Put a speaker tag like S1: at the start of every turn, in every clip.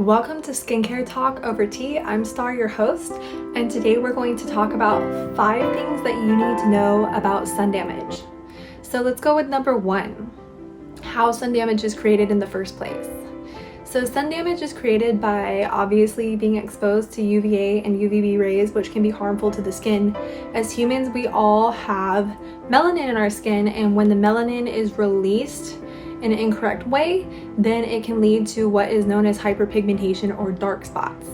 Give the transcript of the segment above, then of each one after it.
S1: Welcome to Skincare Talk Over Tea. I'm Star, your host, and today we're going to talk about 5 things that you need to know about sun damage. So let's go with number 1, how sun damage is created in the first place. So sun damage is created by obviously being exposed to UVA and UVB rays, which can be harmful to the skin. As humans, we all have melanin in our skin, and when the melanin is released in an incorrect way, then it can lead to what is known as hyperpigmentation or dark spots.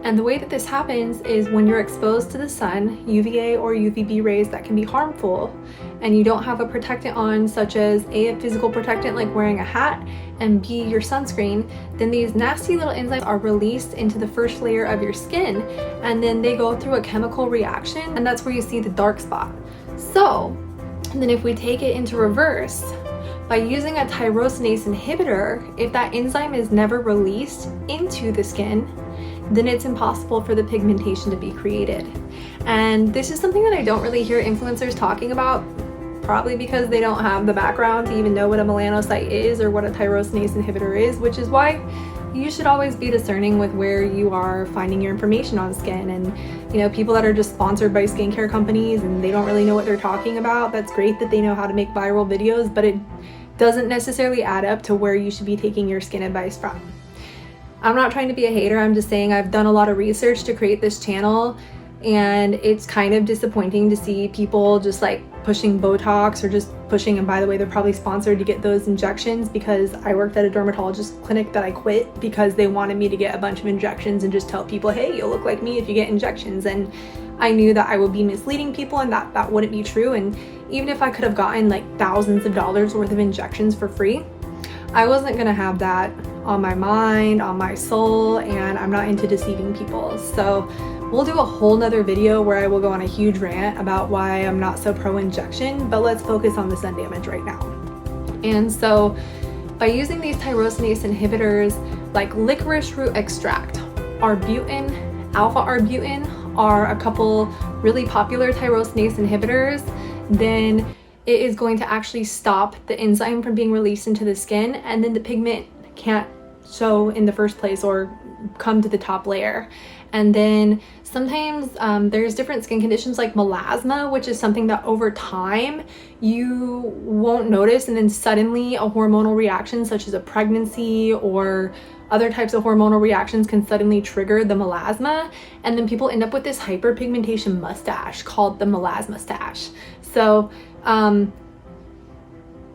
S1: And the way that this happens is when you're exposed to the sun, UVA or UVB rays that can be harmful, and you don't have a protectant on, such as A, physical protectant like wearing a hat, and B, your sunscreen, then these nasty little enzymes are released into the first layer of your skin, and then they go through a chemical reaction, and that's where you see the dark spot. So then if we take it into reverse, by using a tyrosinase inhibitor, if that enzyme is never released into the skin, then it's impossible for the pigmentation to be created. And this is something that I don't really hear influencers talking about, probably because they don't have the background to even know what a melanocyte is or what a tyrosinase inhibitor is, which is why you should always be discerning with where you are finding your information on skin. And people that are just sponsored by skincare companies and they don't really know what they're talking about, that's great that they know how to make viral videos, but it doesn't necessarily add up to where you should be taking your skin advice from. I'm not trying to be a hater, I'm just saying I've done a lot of research to create this channel, and it's kind of disappointing to see people just like pushing Botox or just pushing, and by the way, they're probably sponsored to get those injections, because I worked at a dermatologist clinic that I quit because they wanted me to get a bunch of injections and just tell people, hey, you'll look like me if you get injections. And I knew that I would be misleading people and that wouldn't be true. And even if I could have gotten like thousands of dollars worth of injections for free, I wasn't gonna have that on my mind, on my soul, and I'm not into deceiving people. So we'll do a whole nother video where I will go on a huge rant about why I'm not so pro injection, but let's focus on the sun damage right now. And so by using these tyrosinase inhibitors like licorice root extract, arbutin, alpha arbutin are a couple really popular tyrosinase inhibitors, then it is going to actually stop the enzyme from being released into the skin, and then the pigment can't show in the first place or come to the top layer. And then sometimes there's different skin conditions like melasma, which is something that over time you won't notice, and then suddenly a hormonal reaction such as a pregnancy or other types of hormonal reactions can suddenly trigger the melasma, and then people end up with this hyperpigmentation mustache called the melasma stache. So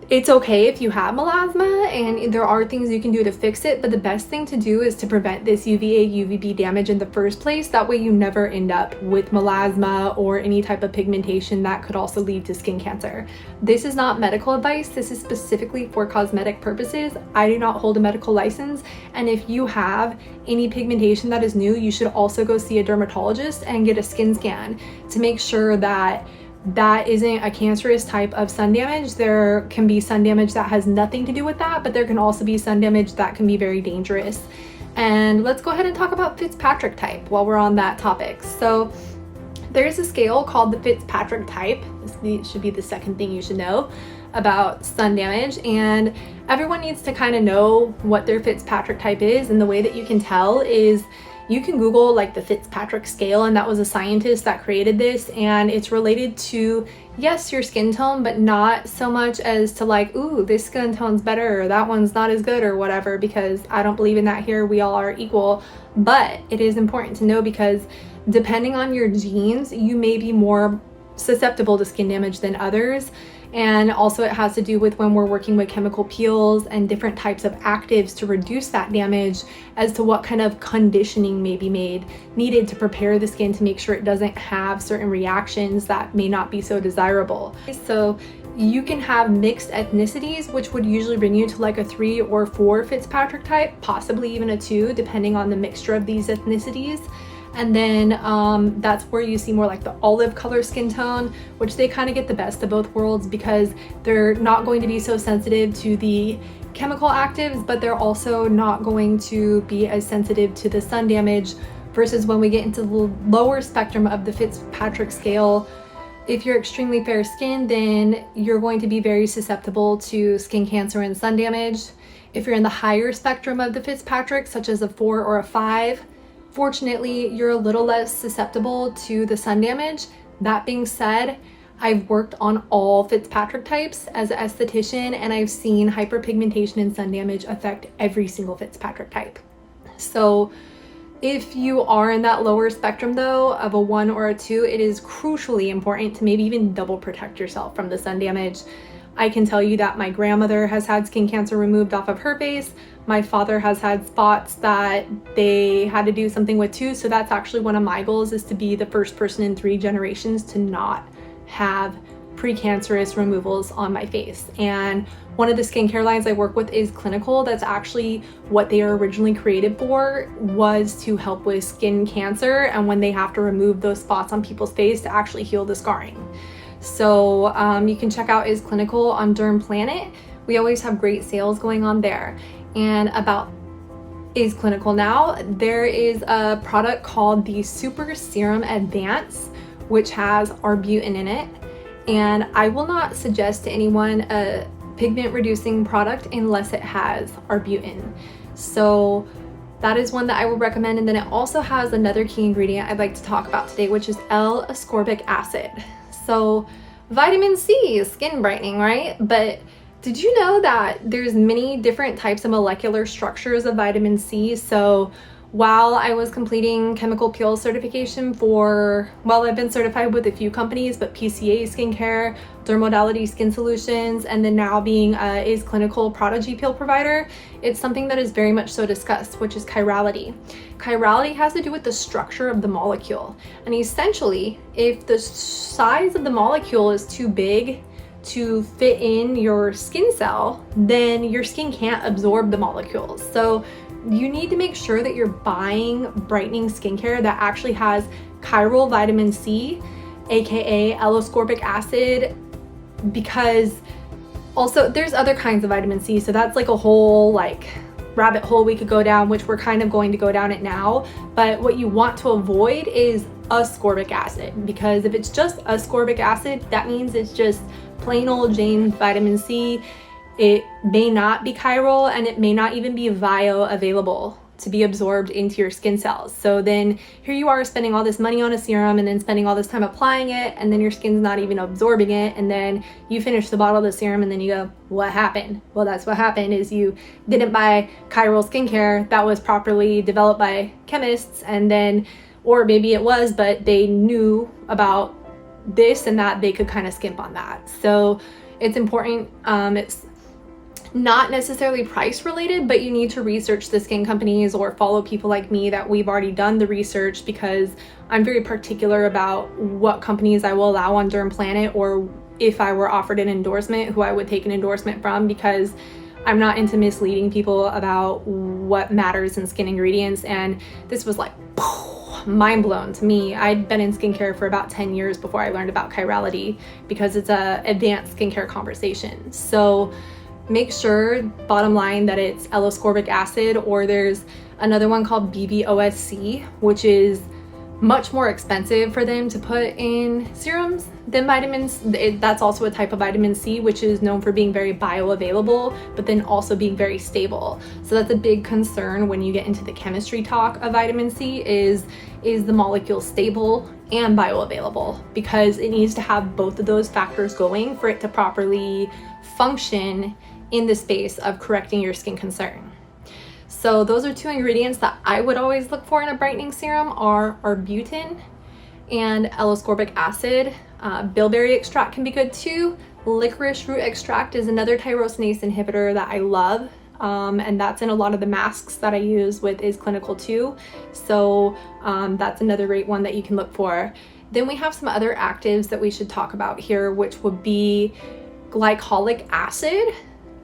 S1: it's okay if you have melasma, and there are things you can do to fix it, but the best thing to do is to prevent this UVA, UVB damage in the first place. That way you never end up with melasma or any type of pigmentation that could also lead to skin cancer. This is not medical advice. This is specifically for cosmetic purposes. I do not hold a medical license, and if you have any pigmentation that is new, you should also go see a dermatologist and get a skin scan to make sure that that isn't a cancerous type of sun damage. There can be sun damage that has nothing to do with that, but there can also be sun damage that can be very dangerous. And let's go ahead and talk about Fitzpatrick type while we're on that topic. So there's a scale called the Fitzpatrick type. This should be the second thing you should know about sun damage, and everyone needs to kind of know what their Fitzpatrick type is. And the way that you can tell is you can Google like the Fitzpatrick scale, and that was a scientist that created this, and it's related to, yes, your skin tone, but not so much as to like, ooh, this skin tone's better or that one's not as good or whatever, because I don't believe in that here. We all are equal. But it is important to know, because depending on your genes, you may be more susceptible to skin damage than others. And also it has to do with when we're working with chemical peels and different types of actives to reduce that damage, as to what kind of conditioning may be needed to prepare the skin to make sure it doesn't have certain reactions that may not be so desirable. So you can have mixed ethnicities, which would usually bring you to like a 3 or 4 Fitzpatrick type, possibly even a 2, depending on the mixture of these ethnicities. And then that's where you see more like the olive color skin tone, which they kind of get the best of both worlds, because they're not going to be so sensitive to the chemical actives, but they're also not going to be as sensitive to the sun damage, versus when we get into the lower spectrum of the Fitzpatrick scale, if you're extremely fair skinned, then you're going to be very susceptible to skin cancer and sun damage. If you're in the higher spectrum of the Fitzpatrick, such as a 4 or a 5, fortunately, you're a little less susceptible to the sun damage. That being said, I've worked on all Fitzpatrick types as an esthetician, and I've seen hyperpigmentation and sun damage affect every single Fitzpatrick type. So if you are in that lower spectrum though, of a 1 or a 2, it is crucially important to maybe even double protect yourself from the sun damage. I can tell you that my grandmother has had skin cancer removed off of her face. My father has had spots that they had to do something with too. So that's actually one of my goals, is to be the first person in 3 generations to not have precancerous removals on my face. And one of the skincare lines I work with is Clinical. That's actually what they are originally created for, was to help with skin cancer and when they have to remove those spots on people's face to actually heal the scarring. So you can check out Is Clinical on Derm Planet. We always have great sales going on there. And about Is Clinical now, there is a product called the Super Serum Advance, which has arbutin in it. And I will not suggest to anyone a pigment reducing product unless it has arbutin. So that is one that I would recommend. And then it also has another key ingredient I'd like to talk about today, which is L-ascorbic acid. So vitamin C is skin brightening, right? But did you know that there's many different types of molecular structures of vitamin C? So while I was completing chemical peel certification for, well, I've been certified with a few companies, but PCA Skincare, Dermodality Skin Solutions, and then now being Is Clinical Prodigy Peel provider, it's something that is very much so discussed, which is chirality. Chirality has to do with the structure of the molecule. And essentially, if the size of the molecule is too big to fit in your skin cell, then your skin can't absorb the molecules. So you need to make sure that you're buying brightening skincare that actually has chiral vitamin C, aka L-ascorbic acid, because also there's other kinds of vitamin C, so that's like a whole rabbit hole we could go down, which we're kind of going to go down it now. But what you want to avoid is ascorbic acid, because if it's just ascorbic acid, that means it's just plain old Jane vitamin C. It may not be chiral, and it may not even be bioavailable to be absorbed into your skin cells. So then here you are spending all this money on a serum and then spending all this time applying it, and then your skin's not even absorbing it, and then you finish the bottle of the serum and then you go, what happened? Well, that's what happened, is you didn't buy chiral skincare that was properly developed by chemists, and then, or maybe it was, but they knew about this and that, they could kind of skimp on that. So it's important. It's not necessarily price related, but you need to research the skin companies or follow people like me that we've already done the research, because I'm very particular about what companies I will allow on Derm Planet, or if I were offered an endorsement, who I would take an endorsement from, because I'm not into misleading people about what matters in skin ingredients. And this was like mind blown to me. I'd been in skincare for about 10 years before I learned about chirality, because it's a advanced skincare conversation. So make sure, bottom line, that it's L-ascorbic acid, or there's another one called BVOSC, which is much more expensive for them to put in serums than vitamins. That's also a type of vitamin C, which is known for being very bioavailable, but then also being very stable. So that's a big concern when you get into the chemistry talk of vitamin C, is the molecule stable and bioavailable, because it needs to have both of those factors going for it to properly function in the space of correcting your skin concern. So those are 2 ingredients that I would always look for in a brightening serum, are arbutin and L-ascorbic acid. Bilberry extract can be good too. Licorice root extract is another tyrosinase inhibitor that I love, and that's in a lot of the masks that I use with Is Clinical too. So that's another great one that you can look for. Then we have some other actives that we should talk about here, which would be glycolic acid.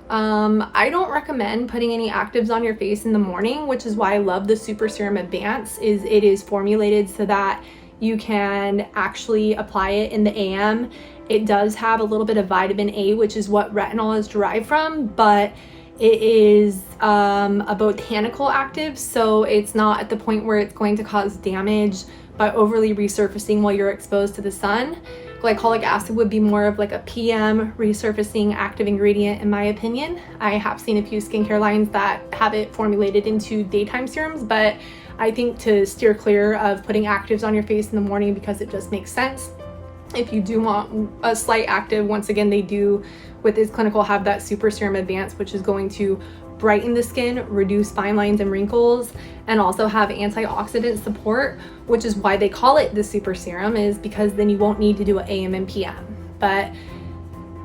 S1: I don't recommend putting any actives on your face in the morning, which is why I love the Super Serum Advance. It is formulated so that you can actually apply it in the AM. It does have a little bit of vitamin A, which is what retinol is derived from, but it is a botanical active, so it's not at the point where it's going to cause damage by overly resurfacing while you're exposed to the sun. Glycolic acid would be more of like a PM resurfacing active ingredient in my opinion. I have seen a few skincare lines that have it formulated into daytime serums, but I think to steer clear of putting actives on your face in the morning because it just makes sense. If you do want a slight active, once again, they do with this clinical have that super serum advance, which is going to brighten the skin, reduce fine lines and wrinkles, and also have antioxidant support, which is why they call it the super serum, is because then you won't need to do an AM and PM. But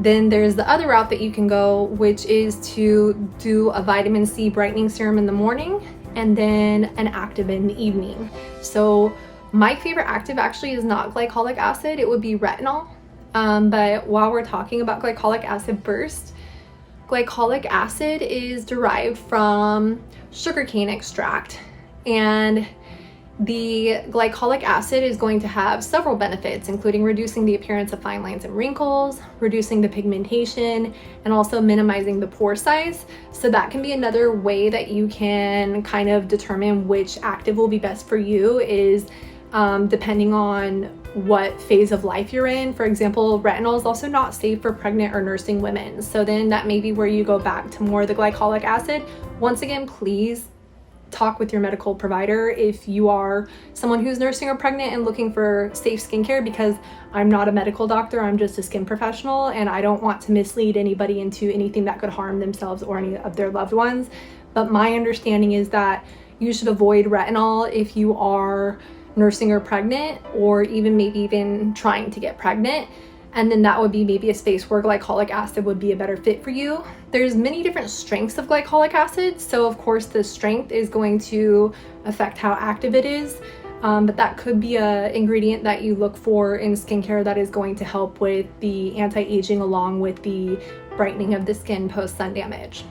S1: then there's the other route that you can go, which is to do a vitamin C brightening serum in the morning and then an active in the evening. So my favorite active actually is not glycolic acid, it would be retinol. But while we're talking about glycolic acid first, glycolic acid is derived from sugarcane extract, and the glycolic acid is going to have several benefits, including reducing the appearance of fine lines and wrinkles, reducing the pigmentation, and also minimizing the pore size. So that can be another way that you can kind of determine which active will be best for you, is depending on what phase of life you're in. For example, retinol is also not safe for pregnant or nursing women. So then that may be where you go back to more of the glycolic acid. Once again, please talk with your medical provider if you are someone who's nursing or pregnant and looking for safe skincare, because I'm not a medical doctor, I'm just a skin professional, and I don't want to mislead anybody into anything that could harm themselves or any of their loved ones. But my understanding is that you should avoid retinol if you are nursing or pregnant, or even maybe even trying to get pregnant. And then that would be maybe a space where glycolic acid would be a better fit for you. There's many different strengths of glycolic acid, so of course the strength is going to affect how active it is, but that could be a ingredient that you look for in skincare that is going to help with the anti-aging along with the brightening of the skin post sun damage.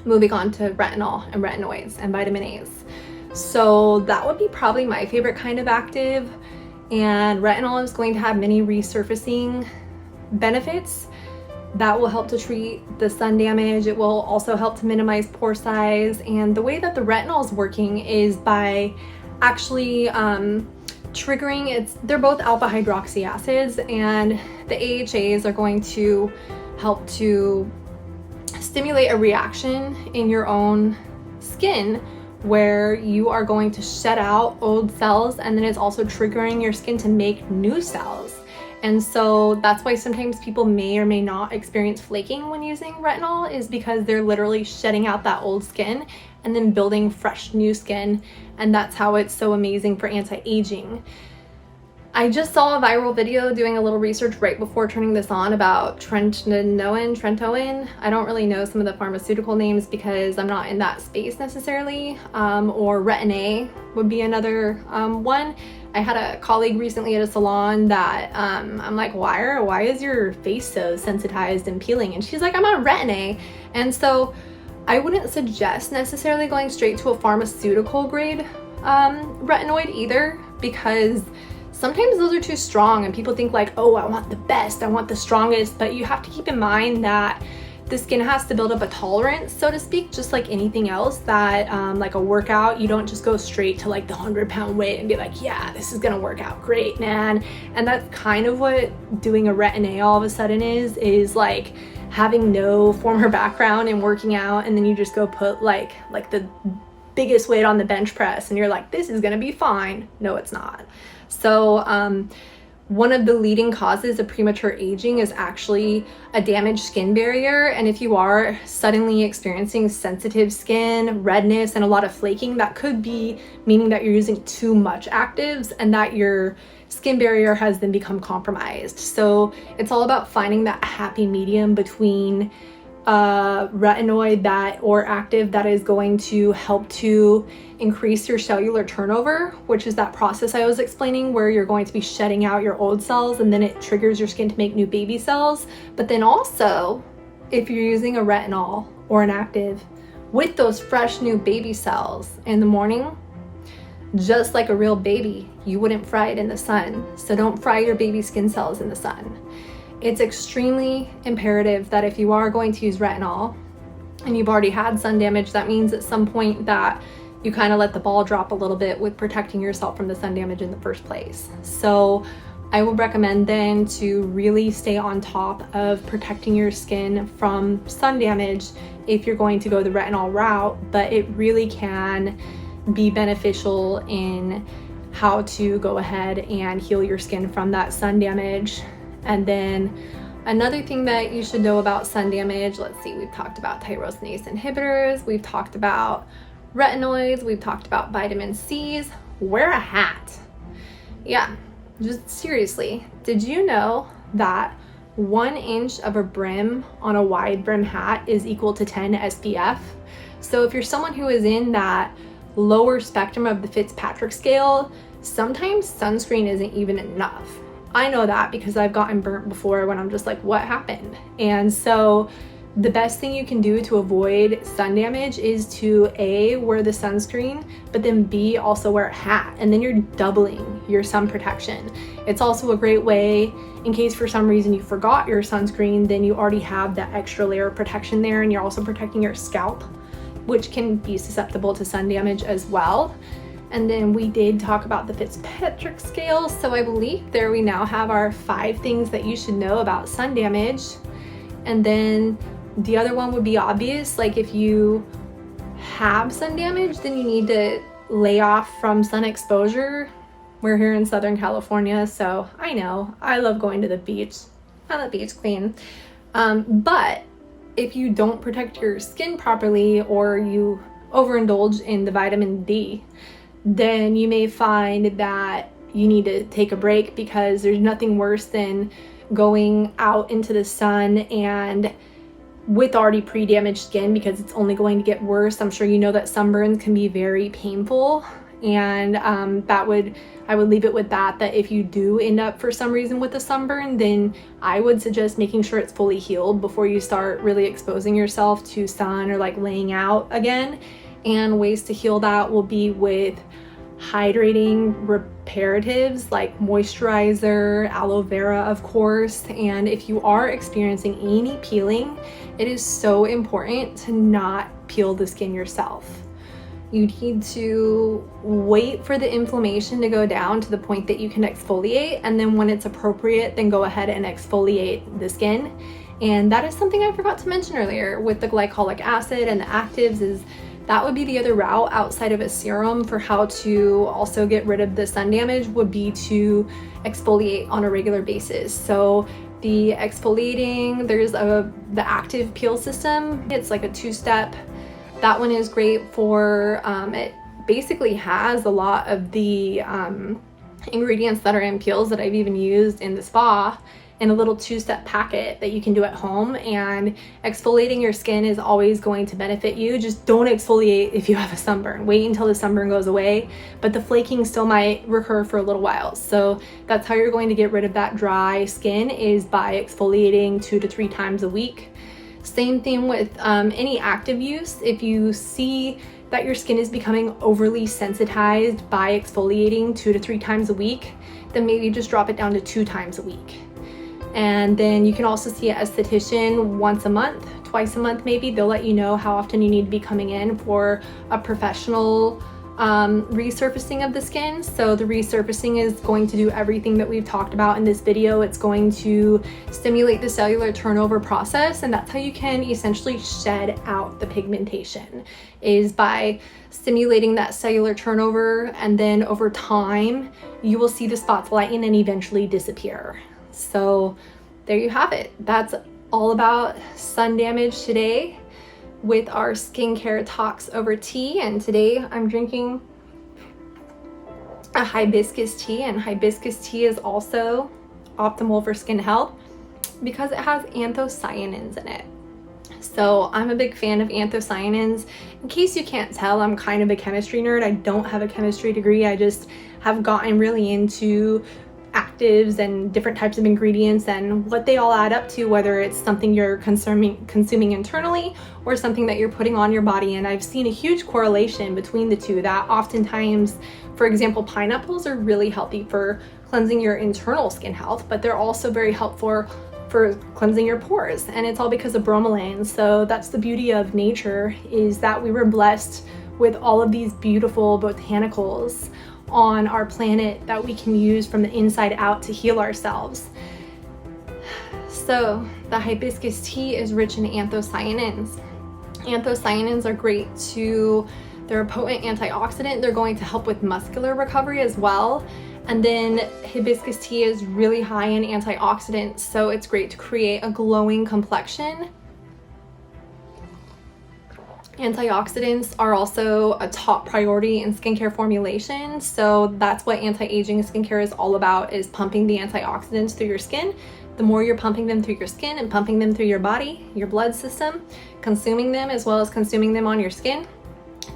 S1: Moving on to retinol and retinoids and vitamin A's. So that would be probably my favorite kind of active, and retinol is going to have many resurfacing benefits that will help to treat the sun damage. It will also help to minimize pore size, and the way that the retinol is working is by actually triggering, they're both alpha hydroxy acids, and the AHAs are going to help to stimulate a reaction in your own skin where you are going to shed out old cells, and then it's also triggering your skin to make new cells. And so that's why sometimes people may or may not experience flaking when using retinol, is because they're literally shedding out that old skin and then building fresh new skin. And that's how it's so amazing for anti-aging. I just saw a viral video doing a little research right before turning this on about Trentoin. I don't really know some of the pharmaceutical names because I'm not in that space necessarily, or Retin-A would be another one. I had a colleague recently at a salon that I'm like, why is your face so sensitized and peeling? And she's like, I'm on Retin-A. And so I wouldn't suggest necessarily going straight to a pharmaceutical grade retinoid either, because sometimes those are too strong and people think like, oh, I want the best, I want the strongest, but you have to keep in mind that the skin has to build up a tolerance, so to speak, just like anything else, that like a workout, you don't just go straight to like the 100-pound weight and be like, yeah, this is gonna work out great, man. And that's kind of what doing a Retin-A all of a sudden is like having no former background in working out, and then you just go put like the biggest weight on the bench press and you're like, this is gonna be fine. No, it's not. So one of the leading causes of premature aging is actually a damaged skin barrier. And if you are suddenly experiencing sensitive skin, redness, and a lot of flaking, that could be meaning that you're using too much actives and that your skin barrier has then become compromised. So it's all about finding that happy medium between retinoid or active that is going to help to increase your cellular turnover, which is that process I was explaining where you're going to be shedding out your old cells and then it triggers your skin to make new baby cells. But then also, if you're using a retinol or an active with those fresh new baby cells in the morning, just like a real baby, you wouldn't fry it in the sun. So don't fry your baby skin cells in the sun. It's extremely imperative that if you are going to use retinol and you've already had sun damage, that means at some point that you kind of let the ball drop a little bit with protecting yourself from the sun damage in the first place. So I would recommend then to really stay on top of protecting your skin from sun damage if you're going to go the retinol route, but it really can be beneficial in how to go ahead and heal your skin from that sun damage. And then another thing that you should know about sun damage, let's see, we've talked about tyrosinase inhibitors, we've talked about retinoids, we've talked about vitamin C's. Wear a hat. Yeah, just seriously, did you know that 1 inch of a brim on a wide brim hat is equal to 10 SPF? So if you're someone who is in that lower spectrum of the Fitzpatrick scale, sometimes sunscreen isn't even enough. I know that because I've gotten burnt before when I'm just like, what happened? And so the best thing you can do to avoid sun damage is to A, wear the sunscreen, but then B, also wear a hat, and then you're doubling your sun protection. It's also a great way, in case for some reason you forgot your sunscreen, then you already have that extra layer of protection there, and you're also protecting your scalp, which can be susceptible to sun damage as well. And then we did talk about the Fitzpatrick scale, so I believe there we now have our 5 things that you should know about sun damage. And then the other one would be obvious, like if you have sun damage, then you need to lay off from sun exposure. We're here in Southern California, so I know, I love going to the beach. I'm a beach queen. But if you don't protect your skin properly or you overindulge in the vitamin D, then you may find that you need to take a break, because there's nothing worse than going out into the sun and with already pre-damaged skin, because it's only going to get worse. I'm sure you know that sunburns can be very painful, and I would leave it with that if you do end up for some reason with a sunburn, then I would suggest making sure it's fully healed before you start really exposing yourself to sun or like laying out again. And ways to heal that will be with hydrating reparatives like moisturizer, aloe vera, of course. And if you are experiencing any peeling, it is so important to not peel the skin yourself. You need to wait for the inflammation to go down to the point that you can exfoliate, and then when it's appropriate, then go ahead and exfoliate the skin. And that is something I forgot to mention earlier with the glycolic acid and the actives, is that would be the other route outside of a serum for how to also get rid of the sun damage, would be to exfoliate on a regular basis. So the exfoliating, there's the active peel system. It's like a 2-step. That one is great for, it basically has a lot of the ingredients that are in peels that I've even used in the spa, in a little 2-step packet that you can do at home. And exfoliating your skin is always going to benefit you. Just don't exfoliate if you have a sunburn. Wait until the sunburn goes away, but the flaking still might recur for a little while. So that's how you're going to get rid of that dry skin, is by exfoliating 2 to 3 times a week. Same thing with any active use. If you see that your skin is becoming overly sensitized by exfoliating 2 to 3 times a week, then maybe just drop it down to 2 times a week. And then you can also see an esthetician once a month, twice a month maybe. They'll let you know how often you need to be coming in for a professional resurfacing of the skin. So the resurfacing is going to do everything that we've talked about in this video. It's going to stimulate the cellular turnover process, and that's how you can essentially shed out the pigmentation, is by stimulating that cellular turnover, and then over time you will see the spots lighten and eventually disappear. So there you have it. That's all about sun damage today with our skincare talks over tea. And today I'm drinking a hibiscus tea, and hibiscus tea is also optimal for skin health because it has anthocyanins in it. So I'm a big fan of anthocyanins. In case you can't tell, I'm kind of a chemistry nerd. I don't have a chemistry degree. I just have gotten really into actives and different types of ingredients and what they all add up to, whether it's something you're consuming internally or something that you're putting on your body. And I've seen a huge correlation between the two, that oftentimes, for example, pineapples are really healthy for cleansing your internal skin health, but they're also very helpful for cleansing your pores, and it's all because of bromelain. So that's the beauty of nature, is that we were blessed with all of these beautiful botanicals on our planet that we can use from the inside out to heal ourselves. So the hibiscus tea is rich in anthocyanins. Anthocyanins are great they're a potent antioxidant. They're going to help with muscular recovery as well. And then hibiscus tea is really high in antioxidants, so it's great to create a glowing complexion. Antioxidants are also a top priority in skincare formulation, so that's what anti-aging skincare is all about, is pumping the antioxidants through your skin. The more you're pumping them through your skin and pumping them through your body, your blood system, consuming them as well as consuming them on your skin,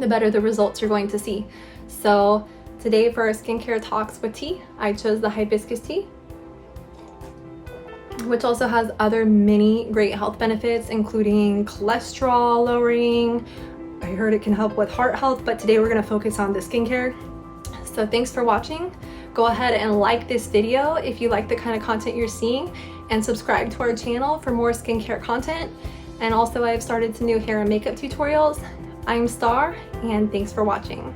S1: the better the results you're going to see. So today for our skincare talks with tea, I chose the hibiscus tea, which also has other many great health benefits, including cholesterol lowering. I heard it can help with heart health, but today we're going to focus on the skincare. So thanks for watching. Go ahead and like this video if you like the kind of content you're seeing, and subscribe to our channel for more skincare content. And also I've started some new hair and makeup tutorials. I'm Star, and thanks for watching.